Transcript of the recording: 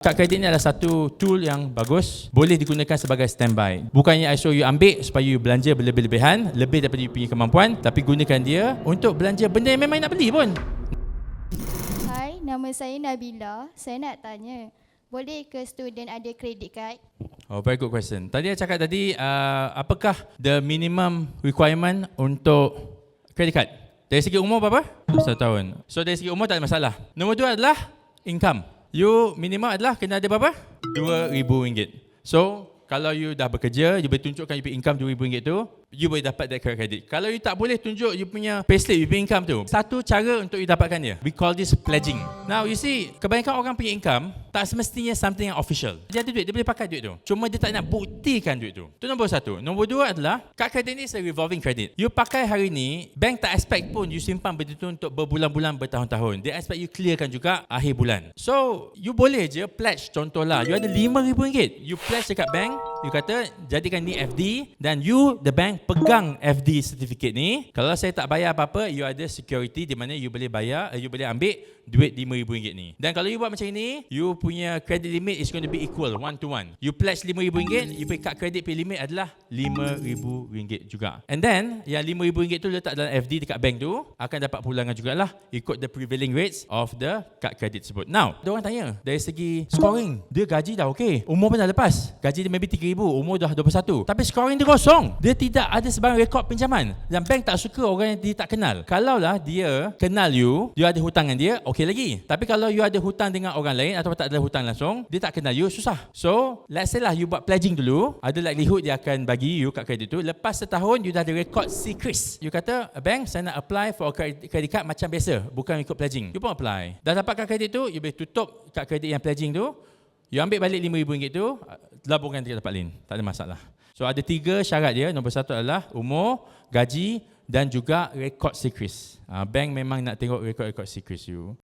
Kad kredit ni adalah satu tool yang bagus, boleh digunakan sebagai standby. Bukannya I suruh you ambil supaya you belanja berlebih-lebihan, lebih daripada you punya kemampuan, tapi gunakan dia untuk belanja benda yang memang nak beli pun. Hai, nama saya Nabila. Saya nak tanya, boleh ke student ada credit card? Oh, very good question. Tadi I cakap tadi, apakah the minimum requirement untuk credit card? Dari segi umur berapa? 1 tahun. So dari segi umur tak ada masalah. Nombor 2 adalah income. You minimum adalah kena ada berapa? RM2,000. So kalau you dah bekerja, you boleh tunjukkan you punya income RM2,000 tu, you boleh dapat that credit. Kalau you tak boleh tunjuk you punya payslip, you punya income tu, satu cara untuk you dapatkan dia, we call this pledging. Now you see, kebanyakan orang punya income tak semestinya something yang official. Dia ada duit, dia boleh pakai duit tu, cuma dia tak nak buktikan duit tu. Itu nombor 1. Nombor 2 adalah, kad kredit ni is a revolving credit. You pakai hari ni, bank tak expect pun you simpan benda tu untuk berbulan-bulan, bertahun-tahun. Dia expect you clearkan juga akhir bulan. So you boleh je pledge, contohlah you ada RM5,000, you pledge dekat bank, you kata jadikan ni FD, dan you, the bank, pegang FD certificate ni. Kalau saya tak bayar apa-apa, you ada security di mana you boleh bayar, you boleh ambil duit RM5,000 ni. Dan kalau you buat macam ni, you punya credit limit is going to be equal, 1-to-1. You pledge RM5,000, you pay kad kredit pay limit adalah RM5,000 juga. And then, yang RM5,000 tu letak dalam FD dekat bank tu, akan dapat pulangan jugalah, ikut the prevailing rates of the kad kredit tersebut. Now, ada orang tanya, dari segi scoring, dia gaji dah okey, umur pun dah lepas, gaji dia maybe RM3,000, umur dah 21, tapi scoring dia kosong. Dia tidak ada sebarang rekod pinjaman, dan bank tak suka orang yang dia tak kenal. Kalaulah dia kenal you ada hutang dengan dia, okey lagi. Tapi kalau you ada hutang dengan orang lain atau tak ada hutang langsung, dia tak kenal you, susah. So, let's say lah you buat pledging dulu, ada likelihood dia akan bagi you kad kredit tu. Lepas setahun, you dah ada rekod secret. You kata, bank, saya nak apply for credit card macam biasa, bukan ikut pledging. You pun apply. Dah dapat kad kredit tu, you boleh tutup kad kredit yang pledging tu, you ambil balik RM5,000 tu, laburkan dekat tempat lain. Tak ada masalah. So ada 3 syarat dia. Nombor 1 adalah umur, gaji dan juga rekod secret. Bank memang nak tengok rekod-rekod secret you.